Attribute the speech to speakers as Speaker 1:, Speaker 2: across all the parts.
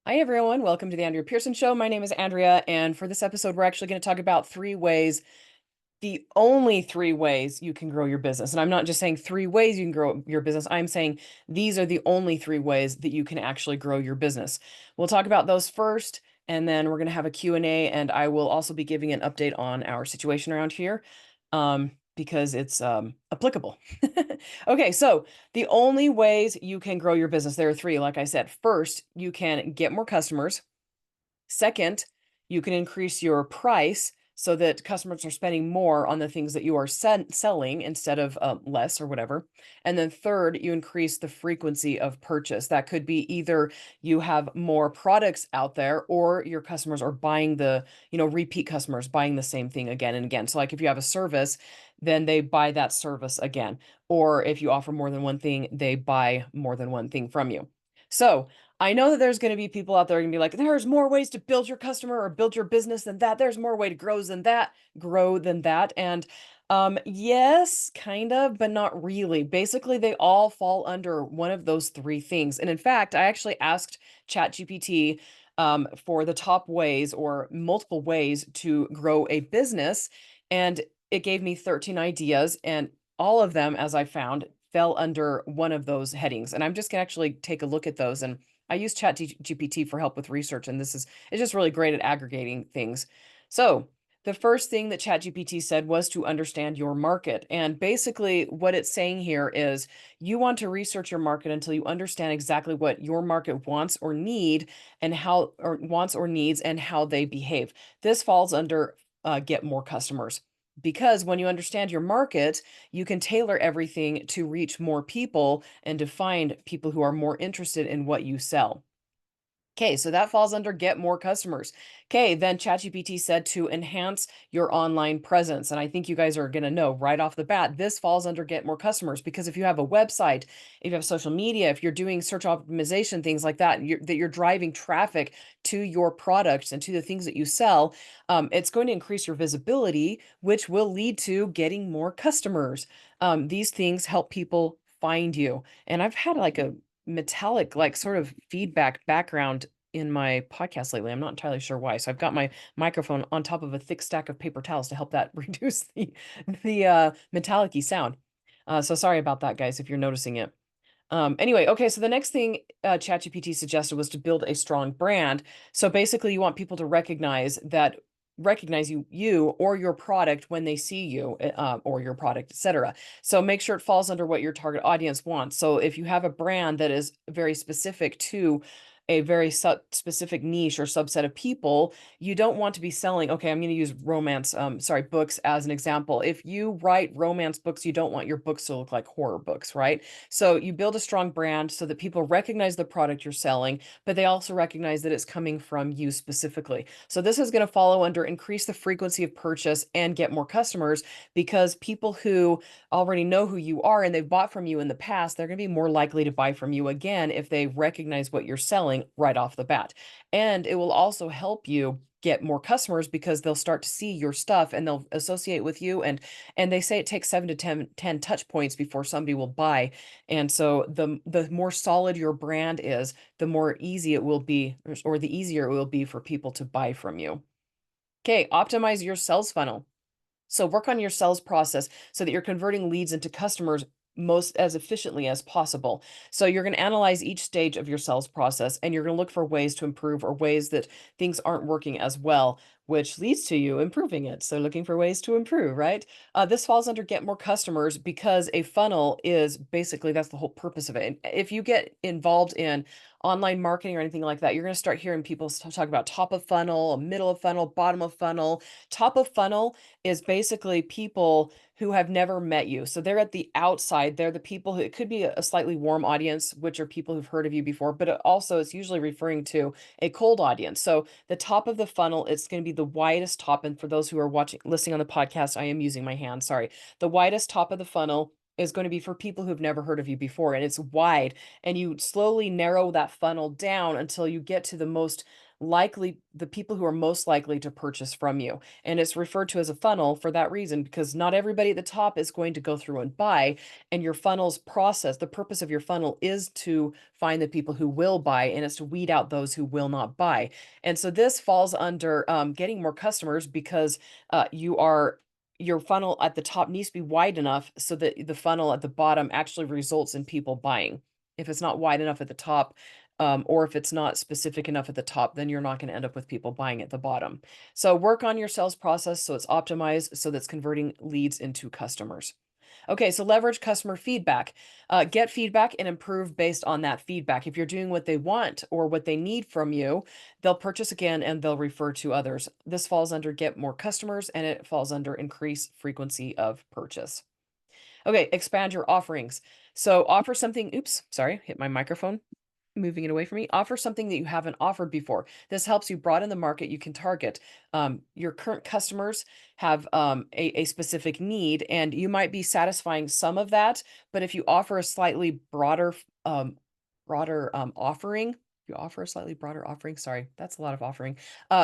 Speaker 1: Hi, everyone. Welcome to the Andrea Pearson Show. My name is Andrea, and for this episode, we're actually going to talk about three ways, the only three ways you can grow your business. And I'm not just saying three ways you can grow your business. I'm saying these are the only three ways that you can actually grow your business. We'll talk about those first, and then we're going to have a Q&A, and I will also be giving an update on our situation around here because it's applicable. Okay, so the only ways you can grow your business, there are three, like I said. First, you can get more customers. Second, you can increase your price so that customers are spending more on the things that you are selling instead of less or whatever. And then third, you increase the frequency of purchase. That could be either you have more products out there or your customers are buying repeat customers buying the same thing again and again. So like if you have a service, then they buy that service again. Or if you offer more than one thing, they buy more than one thing from you. So I know that there's going to be people out there going to be like, there's more ways to build your customer or build your business than that. There's more way to grow than that. And yes, kind of, but not really. Basically, they all fall under one of those three things. And in fact, I actually asked ChatGPT for the top ways or multiple ways to grow a business. And it gave me 13 ideas, and all of them, as I found, fell under one of those headings. And I'm just going to actually take a look at those. And I use ChatGPT for help with research, and it's just really great at aggregating things. So the first thing that ChatGPT said was to understand your market. And basically what it's saying here is you want to research your market until you understand exactly what your market wants or need and how or wants or needs and how they behave. This falls under get more customers. Because when you understand your market, you can tailor everything to reach more people and to find people who are more interested in what you sell. Okay, so that falls under get more customers. Okay, then ChatGPT said to enhance your online presence. And I think you guys are going to know right off the bat, this falls under get more customers because if you have a website, if you have social media, if you're doing search optimization, things like that, that you're driving traffic to your products and to the things that you sell, it's going to increase your visibility, which will lead to getting more customers. These things help people find you. And I've had like a metallic like sort of feedback background in my podcast lately. I'm not entirely sure why. So I've got my microphone on top of a thick stack of paper towels to help that reduce the metallic-y sound. So sorry about that, guys, if you're noticing it. Anyway, okay, so the next thing ChatGPT suggested was to build a strong brand. So basically, you want people to recognize you or your product when they see you or your product, etc. So make sure it falls under what your target audience wants. So if you have a brand that is very specific to a very specific niche or subset of people, you don't want to be selling, okay, I'm going to use books as an example. If you write romance books, you don't want your books to look like horror books, right? So you build a strong brand so that people recognize the product you're selling, but they also recognize that it's coming from you specifically. So this is going to follow under increase the frequency of purchase and get more customers because people who already know who you are and they've bought from you in the past, they're going to be more likely to buy from you again if they recognize what you're selling right off the bat. And it will also help you get more customers because they'll start to see your stuff and they'll associate with you, and they say it takes 7 to 10 touch points before somebody will buy. And so the more solid your brand is, the more easy it will be, or the easier it will be for people to buy from you. Okay, optimize your sales funnel. So work on your sales process so that you're converting leads into customers most as efficiently as possible. So you're going to analyze each stage of your sales process and you're going to look for ways to improve or ways that things aren't working as well, which leads to you improving it. So looking for ways to improve, right? This falls under get more customers because a funnel is basically that's the whole purpose of it. And if you get involved in online marketing or anything like that, you're going to start hearing people talk about top of funnel, middle of funnel, bottom of funnel. Top of funnel is basically people who have never met you. So they're at the outside. They're the people who, it could be a slightly warm audience, which are people who've heard of you before, but it also it's usually referring to a cold audience. So the top of the funnel, it's going to be the widest top. And for those who are listening on the podcast, I am using my hand, sorry. The widest top of the funnel is going to be for people who've never heard of you before, and it's wide, and you slowly narrow that funnel down until you get to the most the people who are most likely to purchase from you. And it's referred to as a funnel for that reason, because not everybody at the top is going to go through and buy. And your funnel's process, the purpose of your funnel is to find the people who will buy, and it's to weed out those who will not buy. And so this falls under getting more customers, because your funnel at the top needs to be wide enough so that the funnel at the bottom actually results in people buying. If it's not wide enough at the top, or if it's not specific enough at the top, then you're not going to end up with people buying at the bottom. So work on your sales process so it's optimized, so that's converting leads into customers. Okay, so leverage customer feedback. Get feedback and improve based on that feedback. If you're doing what they want or what they need from you, they'll purchase again and they'll refer to others. This falls under get more customers, and it falls under increase frequency of purchase. Okay, expand your offerings. So offer something, oops, sorry, hit my microphone, moving it away from me. Offer something that you haven't offered before. This helps you broaden the market you can target. Your current customers have a specific need, and you might be satisfying some of that. But if you offer a slightly broader offering, you offer a slightly broader offering, sorry, that's a lot of offering,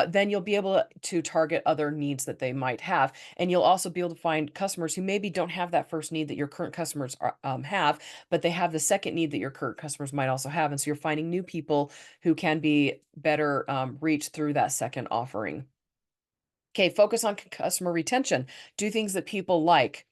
Speaker 1: then you'll be able to target other needs that they might have. And you'll also be able to find customers who maybe don't have that first need that your current customers have, but they have the second need that your current customers might also have. And so you're finding new people who can be better reached through that second offering. Okay, focus on customer retention. Do things that people like.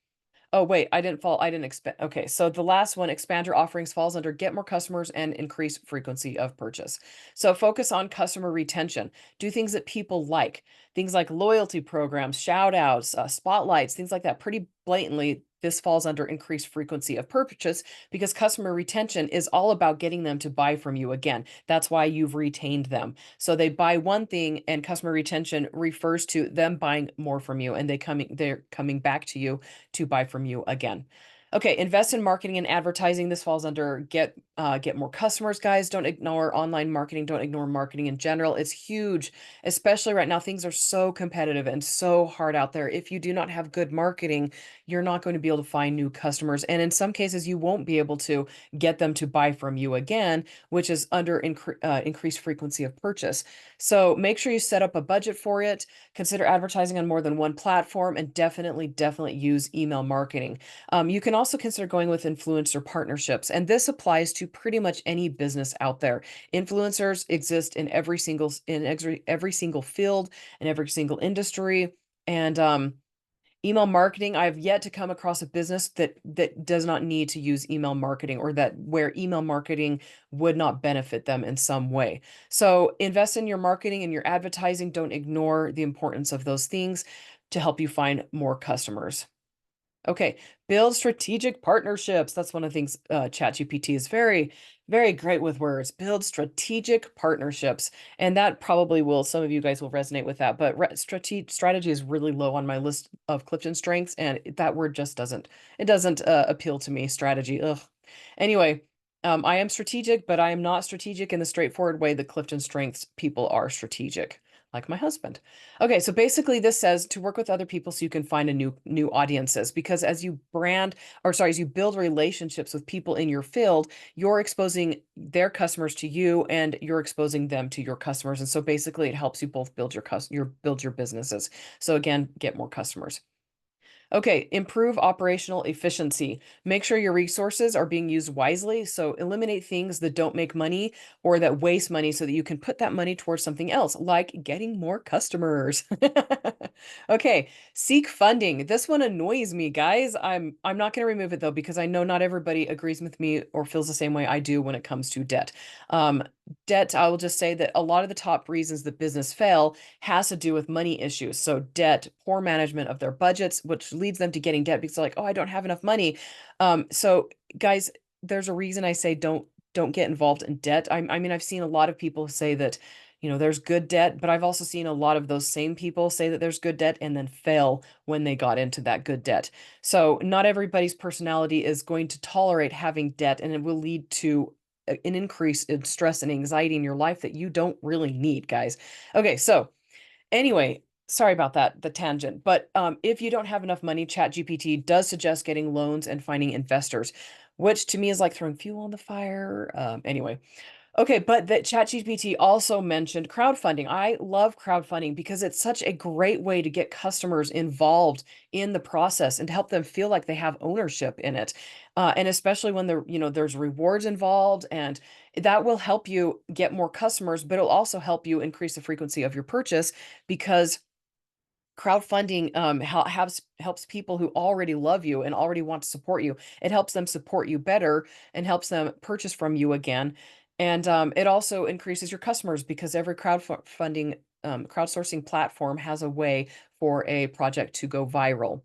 Speaker 1: Oh, wait, I didn't expect. Okay, so the last one, expand your offerings, falls under get more customers and increase frequency of purchase. So focus on customer retention. Do things that people like. Things like loyalty programs, shout outs, spotlights, things like that. Pretty blatantly, this falls under increased frequency of purchase, because customer retention is all about getting them to buy from you again. That's why you've retained them. So they buy one thing, and customer retention refers to them buying more from you, and they're coming back to you to buy from you again. Okay, invest in marketing and advertising. This falls under get more customers, guys. Don't ignore online marketing. Don't ignore marketing in general. It's huge, especially right now. Things are so competitive and so hard out there. If you do not have good marketing, you're not going to be able to find new customers. And in some cases, you won't be able to get them to buy from you again, which is under increased frequency of purchase. So make sure you set up a budget for it. Consider advertising on more than one platform, and definitely use email marketing. You can also consider going with influencer partnerships, and this applies to pretty much any business out there. Influencers exist in every single field and every single industry. And email marketing, I've yet to come across a business that does not need to use email marketing, or that where email marketing would not benefit them in some way. So invest in your marketing and your advertising. Don't ignore the importance of those things to help you find more customers. Okay, build strategic partnerships. That's one of the things ChatGPT is very, very great with words. Build strategic partnerships. And that probably will, some of you guys will resonate with that. But strategy is really low on my list of Clifton strengths. And that word just doesn't appeal to me. Strategy. Ugh. Anyway, I am strategic, but I am not strategic in the straightforward way that Clifton strengths people are strategic, like my husband. Okay, so basically this says to work with other people so you can find a new audiences, because as you as you build relationships with people in your field, you're exposing their customers to you, and you're exposing them to your customers. And so basically it helps you both build your businesses. So again, get more customers. Okay, improve operational efficiency. Make sure your resources are being used wisely. So eliminate things that don't make money or that waste money, so that you can put that money towards something else, like getting more customers. Okay, seek funding. This one annoys me, guys. I'm not going to remove it though, because I know not everybody agrees with me or feels the same way I do when it comes to debt. Debt, I will just say that a lot of the top reasons that business fail has to do with money issues. So debt, poor management of their budgets, which leads them to getting debt because they're like, oh, I don't have enough money. So guys, there's a reason I say don't get involved in debt. I mean, I've seen a lot of people say that, there's good debt, but I've also seen a lot of those same people say that there's good debt and then fail when they got into that good debt. So not everybody's personality is going to tolerate having debt, and it will lead to an increase in stress and anxiety in your life that you don't really need, guys. Okay, so anyway, sorry about that, the tangent. But if you don't have enough money, ChatGPT does suggest getting loans and finding investors, which to me is like throwing fuel on the fire. Anyway, Okay, but that ChatGPT also mentioned crowdfunding. I love crowdfunding because it's such a great way to get customers involved in the process and to help them feel like they have ownership in it. And especially when there's rewards involved, and that will help you get more customers, but it'll also help you increase the frequency of your purchase because crowdfunding helps people who already love you and already want to support you. It helps them support you better and helps them purchase from you again. And it also increases your customers because every crowdfunding crowdsourcing platform has a way for a project to go viral.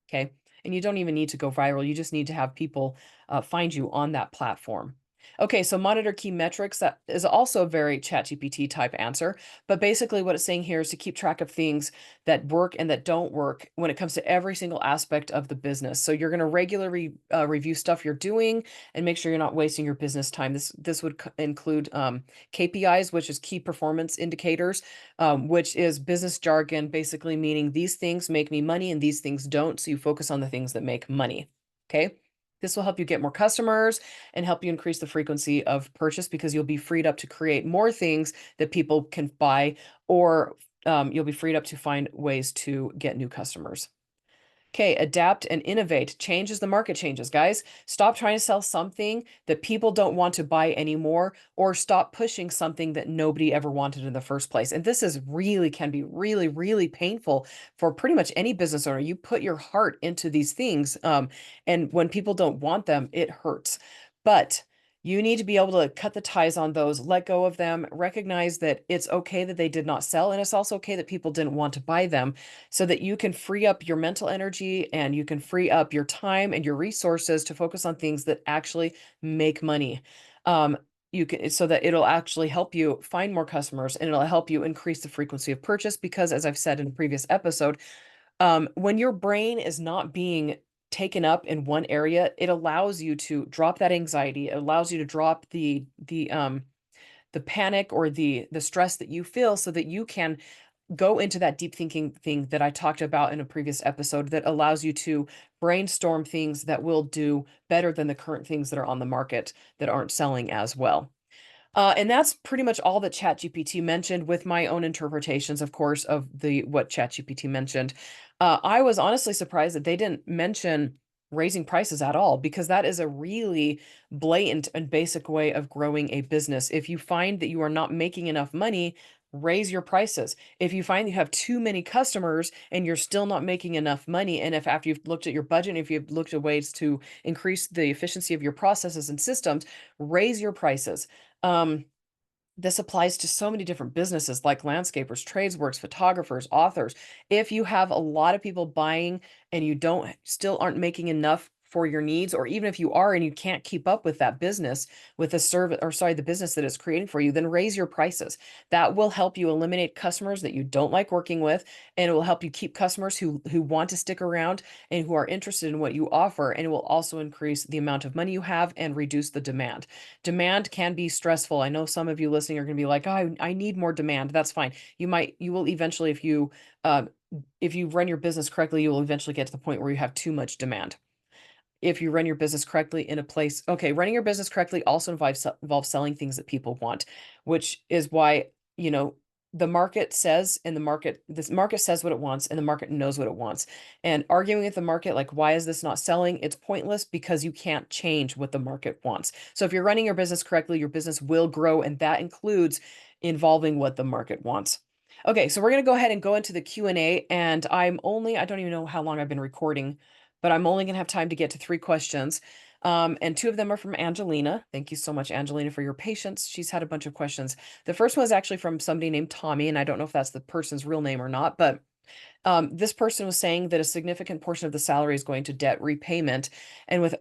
Speaker 1: Okay. And you don't even need to go viral. You just need to have people find you on that platform. Okay, so monitor key metrics. That is also a very ChatGPT type answer. But basically, what it's saying here is to keep track of things that work and that don't work when it comes to every single aspect of the business. So you're going to regularly review stuff you're doing and make sure you're not wasting your business time. This would include KPIs, which is key performance indicators, which is business jargon, basically meaning these things make me money and these things don't. So you focus on the things that make money. Okay. This will help you get more customers and help you increase the frequency of purchase because you'll be freed up to create more things that people can buy, or you'll be freed up to find ways to get new customers. Okay, adapt and innovate. Change as the market changes, guys. Stop trying to sell something that people don't want to buy anymore, or stop pushing something that nobody ever wanted in the first place. And this is really can be really, really painful for pretty much any business owner. You put your heart into these things, and when people don't want them, it hurts. But you need to be able to cut the ties on those, let go of them, recognize that it's okay that they did not sell, and it's also okay that people didn't want to buy them so that you can free up your mental energy and you can free up your time and your resources to focus on things that actually make money. Um, you can so that it'll actually help you find more customers and it'll help you increase the frequency of purchase because as I've said in a previous episode, when your brain is not being taken up in one area, it allows you to drop that anxiety. It allows you to drop the panic or the stress that you feel so that you can go into that deep thinking thing that I talked about in a previous episode that allows you to brainstorm things that will do better than the current things that are on the market that aren't selling as well. And that's pretty much all that ChatGPT mentioned, with my own interpretations, of course, of the what ChatGPT mentioned. I was honestly surprised that they didn't mention raising prices at all, because that is a really blatant and basic way of growing a business. If you find that you are not making enough money, raise your prices. If you find you have too many customers and you're still not making enough money, and if after you've looked at your budget, if you've looked at ways to increase the efficiency of your processes and systems, raise your prices. Um, this applies to so many different businesses like landscapers, tradesworks, photographers, authors. If you have a lot of people buying and you don't still aren't making enough for your needs, or even if you are and you can't keep up with that business, with the service, or sorry, the business that it's creating for you, then raise your prices. That will help you eliminate customers that you don't like working with, and it will help you keep customers who want to stick around and who are interested in what you offer, and it will also increase the amount of money you have and reduce the demand. Demand can be stressful. I know some of you listening are going to be like, oh, I need more demand. That's fine. You will eventually, if you run your business correctly, you will eventually get to the point where you have too much demand. If you run your business correctly in a place, okay, running your business correctly also involves selling things that people want, which is why, you know, the market says, and this market says what it wants, and the market knows what it wants. And arguing with the market, like, why is this not selling? It's pointless because you can't change what the market wants. So if you're running your business correctly, your business will grow, and that includes involving what the market wants. Okay, so we're going to go ahead and go into the Q&A, and I don't even know how long I've been recording, but I'm only going to have time to get to 3 questions. And 2 of them are from Angelina. Thank you so much, Angelina, for your patience. She's had a bunch of questions. The first one is actually from somebody named Tommy, and I don't know if that's the person's real name or not, but this person was saying that a significant portion of the salary is going to debt repayment. And with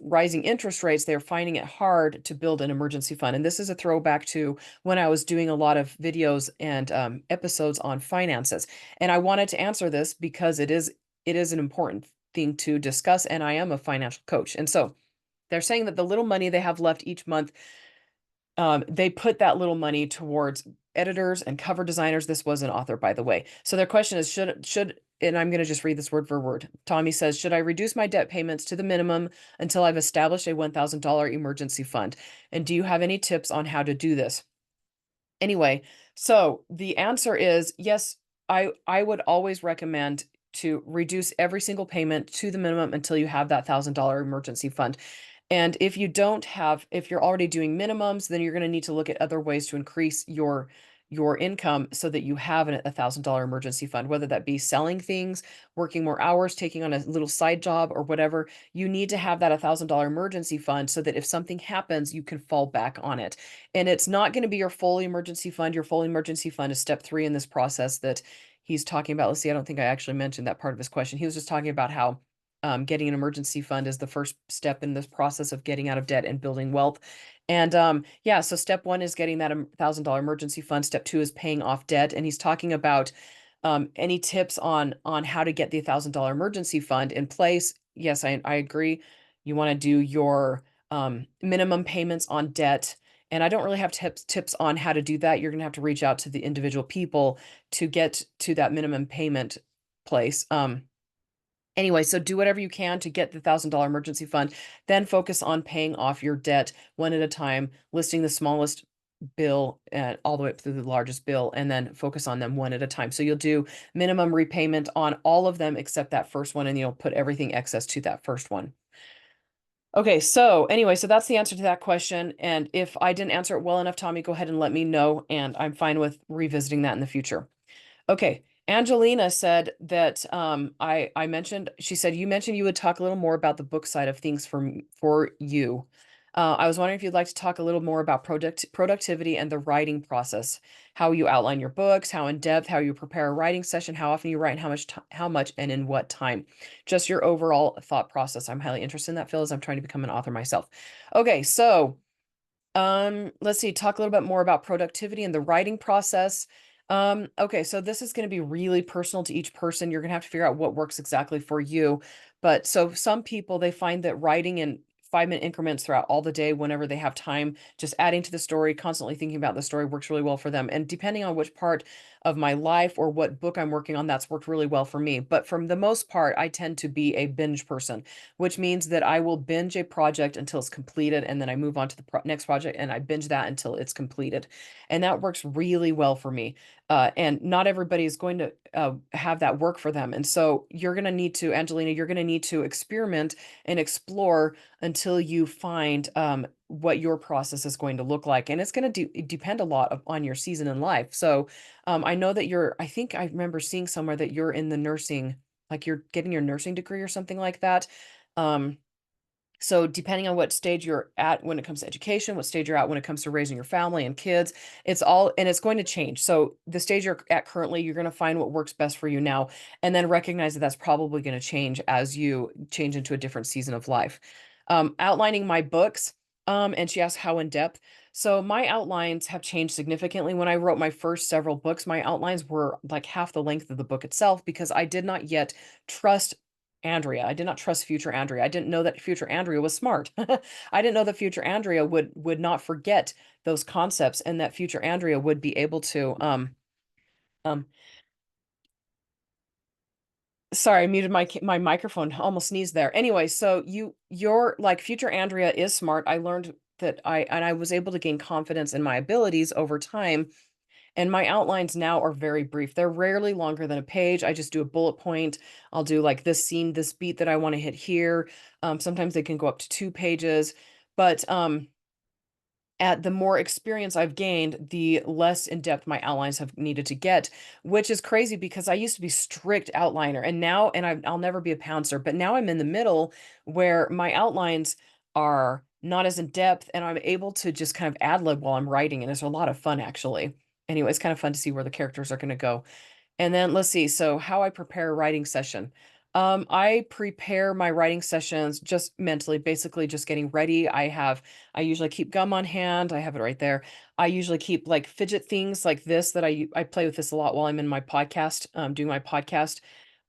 Speaker 1: rising interest rates, they're finding it hard to build an emergency fund. And this is a throwback to when I was doing a lot of videos and episodes on finances. And I wanted to answer this because it is an important thing to discuss, and I am a financial coach. And so they're saying that the little money they have left each month, they put that little money towards editors and cover designers. This was an author, by the way. So their question is, should and I'm going to just read this word for word. Tommy says, should I reduce my debt payments to the minimum until I've established a $1,000 emergency fund? And do you have any tips on how to do this? Anyway, so the answer is yes, I would always recommend to reduce every single payment to the minimum until you have that $1,000 emergency fund. And if you don't have, if you're already doing minimums, then you're going to need to look at other ways to increase your income so that you have a $1,000 emergency fund, whether that be selling things, working more hours, taking on a little side job or whatever. You need to have that $1,000 emergency fund so that if something happens, you can fall back on it. And it's not going to be your full emergency fund. Your full emergency fund is step 3 in this process that he's talking about. Let's see, I don't think I actually mentioned that part of his question. He was just talking about how getting an emergency fund is the first step in this process of getting out of debt and building wealth. And yeah, so step 1 is getting that $1,000 emergency fund. Step 2 is paying off debt. And he's talking about any tips on how to get the $1,000 emergency fund in place. Yes, I agree. You want to do your minimum payments on debt. And I don't really have tips on how to do that. You're going to have to reach out to the individual people to get to that minimum payment place. Anyway, so do whatever you can to get the $1,000 emergency fund, then focus on paying off your debt one at a time, listing the smallest bill all the way up through the largest bill, and then focus on them one at a time. So you'll do minimum repayment on all of them except that first one, and you'll put everything excess to that first one. Okay, so anyway, so that's the answer to that question. And if I didn't answer it well enough, Tommy, go ahead and let me know, and I'm fine with revisiting that in the future. Okay. Angelina said that I mentioned, she said, you mentioned you would talk a little more about the book side of things for you. I was wondering if you'd like to talk a little more about productivity and the writing process, how you outline your books, how in depth, how you prepare a writing session, how often you write, and how much and in what time. Just your overall thought process. I'm highly interested in that, Phil, as I'm trying to become an author myself. Okay, so let's see, talk a little bit more about productivity and the writing process. Okay, so this is going to be really personal to each person. You're going to have to figure out what works exactly for you. But so some people, they find that writing in 5-minute increments throughout all the day, whenever they have time, just adding to the story, constantly thinking about the story works really well for them. And depending on which part of my life or what book I'm working on, that's worked really well for me. But for the most part, I tend to be a binge person, which means that I will binge a project until it's completed, and then I move on to the next project and I binge that until it's completed. And that works really well for me. And not everybody is going to have that work for them. And so you're going to need to, Angelina, you're going to need to experiment and explore until you find what your process is going to look like. And it's going to depend a lot on your season in life. So I know that I think I remember seeing somewhere that you're in the nursing, like you're getting your nursing degree or something like that. So depending on what stage you're at when it comes to education, what stage you're at when it comes to raising your family and kids, it's going to change. So the stage you're at currently, you're going to find what works best for you now, and then recognize that that's probably going to change as you change into a different season of life. Outlining my books, and she asked how in depth. So my outlines have changed significantly. When I wrote my first several books, my outlines were like half the length of the book itself because I did not yet trust Andrea. I did not trust future Andrea. I didn't know that future Andrea was smart. I didn't know that future Andrea would not forget those concepts, and that future Andrea would be able to um sorry, I muted my microphone, almost sneezed there. Anyway, so you're like future Andrea is smart. I learned that I was able to gain confidence in my abilities over time. And my outlines now are very brief. They're rarely longer than a page. I just do a bullet point. I'll do like this scene, this beat that I want to hit here. Sometimes they can go up to 2 pages, but at the more experience I've gained, the less in depth my outlines have needed to get, which is crazy because I used to be strict outliner, and now, I'll never be a pouncer, but now I'm in the middle where my outlines are not as in depth, and I'm able to just kind of ad lib while I'm writing, and it's a lot of fun actually. Anyway, it's kind of fun to see where the characters are going to go. And then let's see. So how I prepare a writing session. I prepare my writing sessions just mentally, basically just getting ready. I usually keep gum on hand. I have it right there. I usually keep like fidget things like this that I play with this a lot while I'm in my podcast, doing my podcast.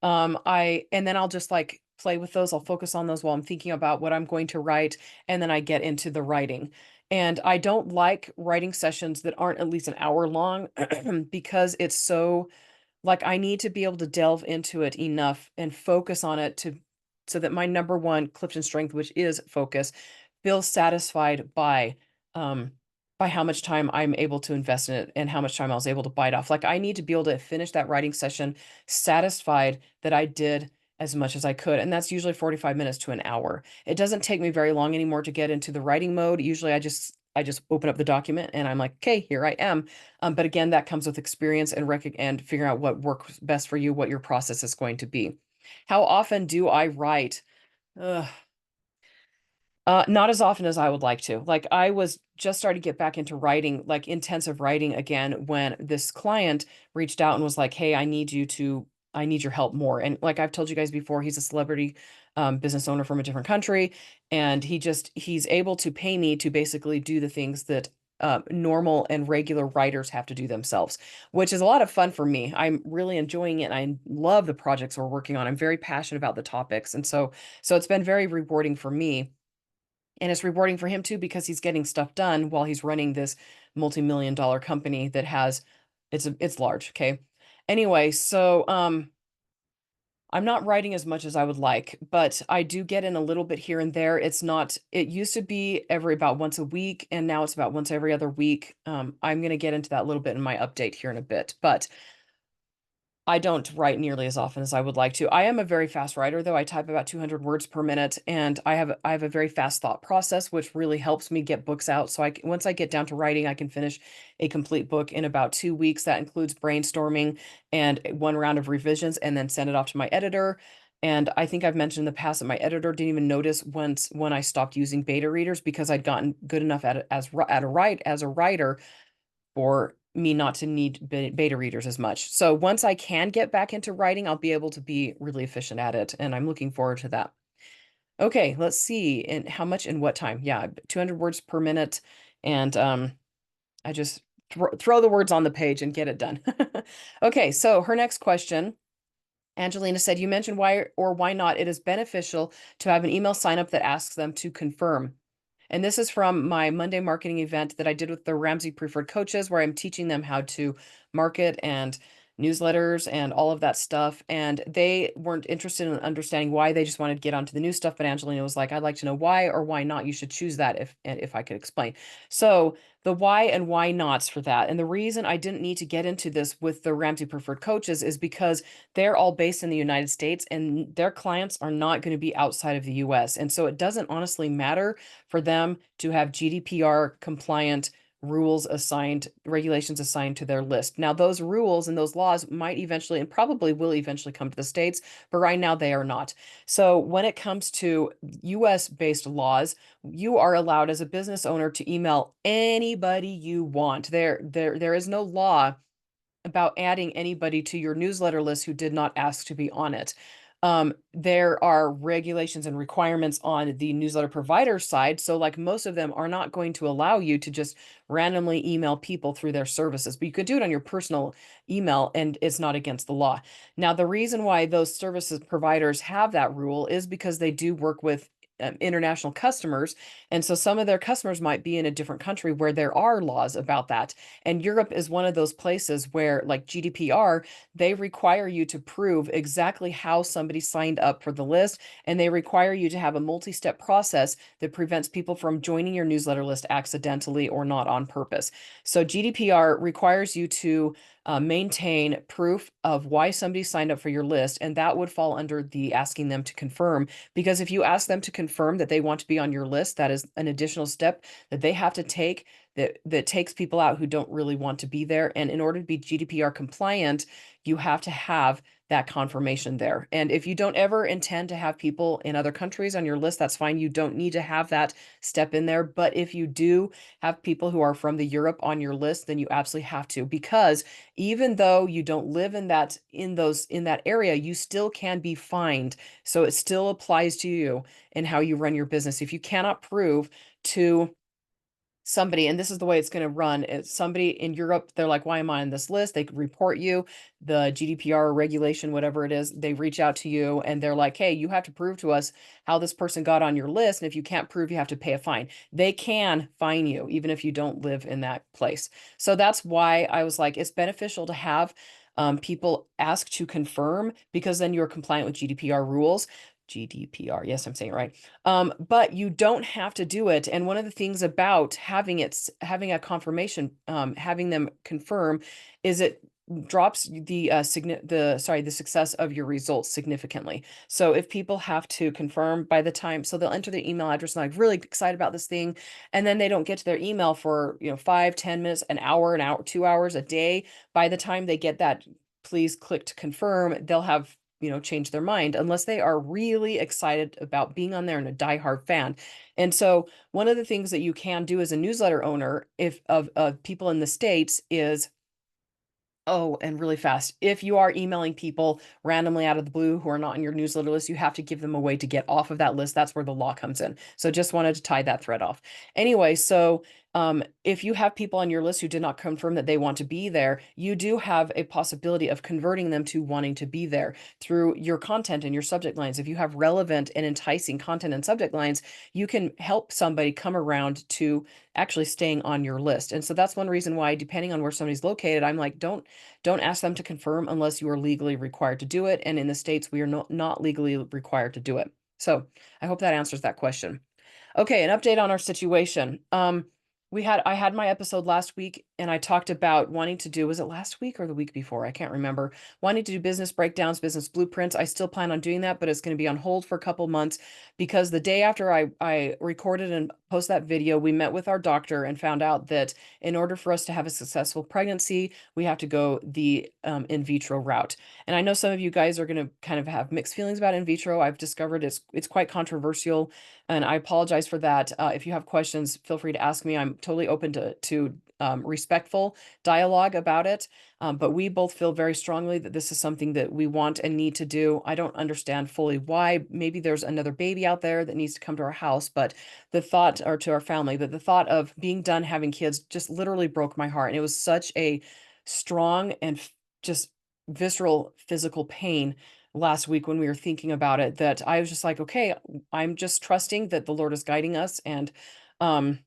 Speaker 1: And then I'll just like play with those. I'll focus on those while I'm thinking about what I'm going to write. And then I get into the writing. And I don't like writing sessions that aren't at least an hour long because it's so Like I need to be able to delve into it enough and focus on it to so that my number one Clifton strength, which is focus, feels satisfied um by how much time I'm able to invest in it and how much time I was able to bite off. Like I need to be able to finish that writing session satisfied that I did as much as I could. And that's usually 45 minutes to an hour. It doesn't take me very long anymore to get into the writing mode. Usually I just open up the document and I'm like, okay, here I am. But again, that comes with experience and and figuring out what works best for you, what your process is going to be. How often do I write? Ugh, not as often as I would like to. Like I was just starting to get back into writing, like intensive writing again, when this client reached out and was like, "Hey, I need your help more." And like I've told you guys before, he's a celebrity business owner from a different country, and he's able to pay me to basically do the things that normal and regular writers have to do themselves, which is a lot of fun for me. I'm really enjoying it. And I love the projects we're working on. I'm very passionate about the topics, and so it's been very rewarding for me, and it's rewarding for him too because he's getting stuff done while he's running this multi-million dollar company that has it's large, okay? Anyway, so I'm not writing as much as I would like, but I do get in a little bit here and there. It used to be every about once a week, and now it's about once every other week. I'm going to get into that a little bit in my update here in a bit, but I don't write nearly as often as I would like to. I am a very fast writer, though. I type about 200 words per minute, and I have a very fast thought process, which really helps me get books out. So once I get down to writing, I can finish a complete book in about 2 weeks. That includes brainstorming and one round of revisions, and then send it off to my editor. And I think I've mentioned in the past that my editor didn't even notice once when I stopped using beta readers because I'd gotten good enough at it as a writer for me not to need beta readers as much. So once I can get back into writing, I'll be able to be really efficient at it, and I'm looking forward to that. Okay, let's see. And how much and what time? Yeah, 200 words per minute, and I just throw the words on the page and get it done. Okay, so her next question, Angelina said, you mentioned why or why not it is beneficial to have an email sign up that asks them to confirm. And this is from my Monday marketing event that I did with the Ramsey Preferred Coaches, where I'm teaching them how to market and newsletters and all of that stuff. And they weren't interested in understanding why. They just wanted to get onto the new stuff. But Angelina was like, I'd like to know why or why not you should choose that if I could explain. So the why and why nots for that. And the reason I didn't need to get into this with the Ramsey Preferred Coaches is because they're all based in the United States and their clients are not going to be outside of the US. And so it doesn't honestly matter for them to have GDPR compliant regulations assigned to their list. Now, those rules and those laws might eventually and probably will eventually come to the States, but right now they are not. So when it comes to US based laws, you are allowed as a business owner to email anybody you want. There is no law about adding anybody to your newsletter list who did not ask to be on it. There are regulations and requirements on the newsletter provider side. So like most of them are not going to allow you to just randomly email people through their services, but you could do it on your personal email and it's not against the law. Now, the reason why those services providers have that rule is because they do work with international customers. And so some of their customers might be in a different country where there are laws about that. And Europe is one of those places where, like GDPR, they require you to prove exactly how somebody signed up for the list. And they require you to have a multi-step process that prevents people from joining your newsletter list accidentally or not on purpose. So GDPR requires you to maintain proof of why somebody signed up for your list. And that would fall under the asking them to confirm. Because if you ask them to confirm that they want to be on your list, that is an additional step that they have to take that takes people out who don't really want to be there. And in order to be GDPR compliant, you have to have that confirmation there. And if you don't ever intend to have people in other countries on your list, that's fine. You don't need to have that step in there. But if you do have people who are from the Europe on your list, then you absolutely have to, because even though you don't live in that area, you still can be fined. So it still applies to you and how you run your business. If you cannot prove to somebody, and this is the way it's going to run. It's somebody in Europe, they're like, why am I on this list? They report you, the GDPR regulation, whatever it is, they reach out to you and they're like, hey, you have to prove to us how this person got on your list. And if you can't prove, you have to pay a fine. They can fine you, even if you don't live in that place. So that's why I was like, it's beneficial to have People ask to confirm because then you're compliant with GDPR rules. GDPR, yes, I'm saying it right. But you don't have to do it. And one of the things about having a confirmation, having them confirm, is it drops the success of your results significantly. So if people have to confirm by the time, so they'll enter their email address and like really excited about this thing, and then they don't get to their email for 5, 10 minutes, an hour, 2 hours a day. By the time they get that please click to confirm, they'll have changed their mind unless they are really excited about being on there and a diehard fan. And so one of the things that you can do as a newsletter owner, if of people in the States, is, oh, and really fast, if you are emailing people randomly out of the blue who are not on your newsletter list, you have to give them a way to get off of that list. That's where the law comes in. So just wanted to tie that thread off. Anyway, so if you have people on your list who did not confirm that they want to be there, you do have a possibility of converting them to wanting to be there through your content and your subject lines. If you have relevant and enticing content and subject lines, you can help somebody come around to actually staying on your list. And so that's one reason why, depending on where somebody's located, I'm like, don't ask them to confirm unless you are legally required to do it. And in the States, we are not legally required to do it. So I hope that answers that question. Okay, an update on our situation. I had my episode last week and I talked about wanting to do, was it last week or the week before? I can't remember. Wanting to do business breakdowns, business blueprints. I still plan on doing that, but it's going to be on hold for a couple months because the day after I recorded and post that video, we met with our doctor and found out that in order for us to have a successful pregnancy, we have to go the in vitro route. And I know some of you guys are going to kind of have mixed feelings about in vitro. I've discovered it's quite controversial, and I apologize for that. If you have questions, feel free to ask me. I'm totally open to respectful dialogue about it. But we both feel very strongly that this is something that we want and need to do. I don't understand fully why. Maybe there's another baby out there that needs to come to our house, but the thought, or to our family, but the thought of being done having kids just literally broke my heart. And it was such a strong and just visceral physical pain last week when we were thinking about it, that I was just like, okay, I'm just trusting that the Lord is guiding us, and um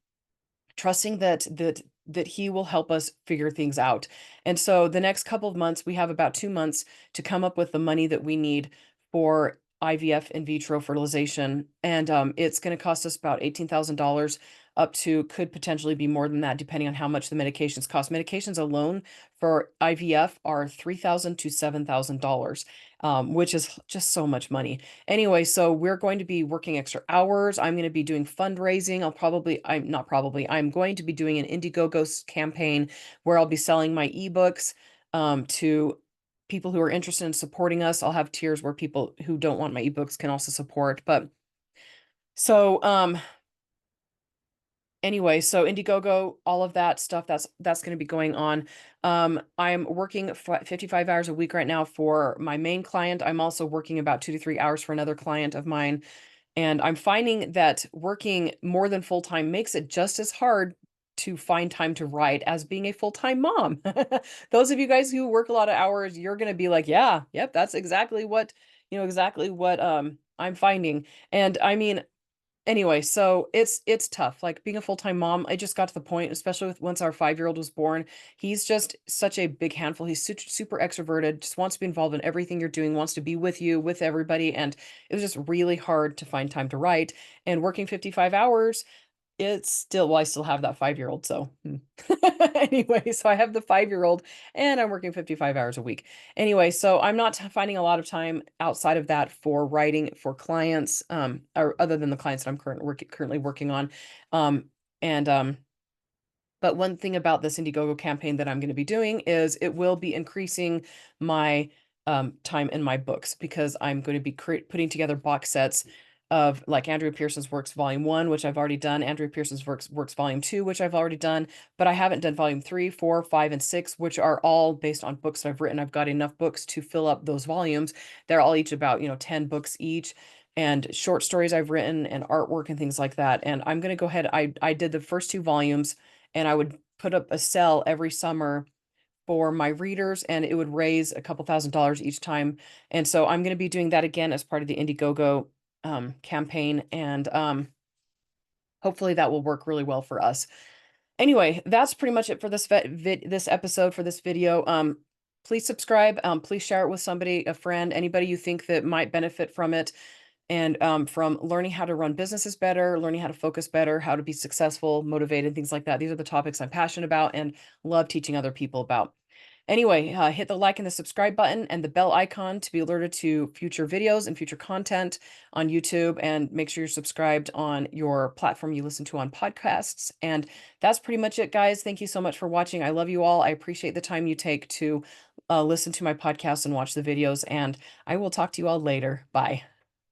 Speaker 1: trusting that he will help us figure things out. And so the next couple of months, we have about 2 months to come up with the money that we need for IVF in vitro fertilization. And it's going to cost us about $18,000, up to, could potentially be more than that, depending on how much the medications cost. Medications alone for IVF are $3,000 to $7,000, which is just so much money. Anyway, so we're going to be working extra hours. I'm going to be doing fundraising. I'm going to be doing an Indiegogo campaign where I'll be selling my ebooks to people who are interested in supporting us. I'll have tiers where people who don't want my ebooks can also support. But so anyway, so Indiegogo, all of that stuff, that's going to be going on. I'm working 55 hours a week right now for my main client. I'm also working about 2 to 3 hours for another client of mine. And I'm finding that working more than full-time makes it just as hard to find time to write as being a full-time mom. Those of you guys who work a lot of hours, you're going to be like, yeah, yep, that's exactly what I'm finding. And I mean, anyway, so it's tough. Like being a full-time mom, I just got to the point, especially with once our 5-year-old was born, he's just such a big handful. He's super extroverted, just wants to be involved in everything you're doing, wants to be with you, with everybody. And it was just really hard to find time to write. And working 55 hours, it's still, well, I still have that 5-year-old, so anyway, so I have the 5-year-old and I'm working 55 hours a week. Anyway, so I'm not finding a lot of time outside of that for writing for clients, or other than the clients that I'm currently working on. And But one thing about this Indiegogo campaign that I'm going to be doing is it will be increasing my time in my books, because I'm going to be putting together box sets of, like, Andrea Pearson's Works Volume 1, which I've already done, Andrea Pearson's Works Volume 2, which I've already done, but I haven't done Volume 3, 4, 5, and 6, which are all based on books that I've written. I've got enough books to fill up those volumes. They're all each about, 10 books each, and short stories I've written and artwork and things like that. And I'm going to go ahead. I did the first 2 volumes, and I would put up a sale every summer for my readers, and it would raise a couple $1,000s each time. And so I'm going to be doing that again as part of the Indiegogo campaign, and hopefully that will work really well for us. Anyway, that's pretty much it for this episode, for this video. please subscribe. Please share it with somebody, a friend, anybody you think that might benefit from it. And from learning how to run businesses better, learning how to focus better, how to be successful, motivated, things like that. These are the topics I'm passionate about and love teaching other people about. Anyway, hit the like and the subscribe button and the bell icon to be alerted to future videos and future content on YouTube. And make sure you're subscribed on your platform you listen to on podcasts. And that's pretty much it, guys. Thank you so much for watching. I love you all. I appreciate the time you take to listen to my podcast and watch the videos. And I will talk to you all later. Bye.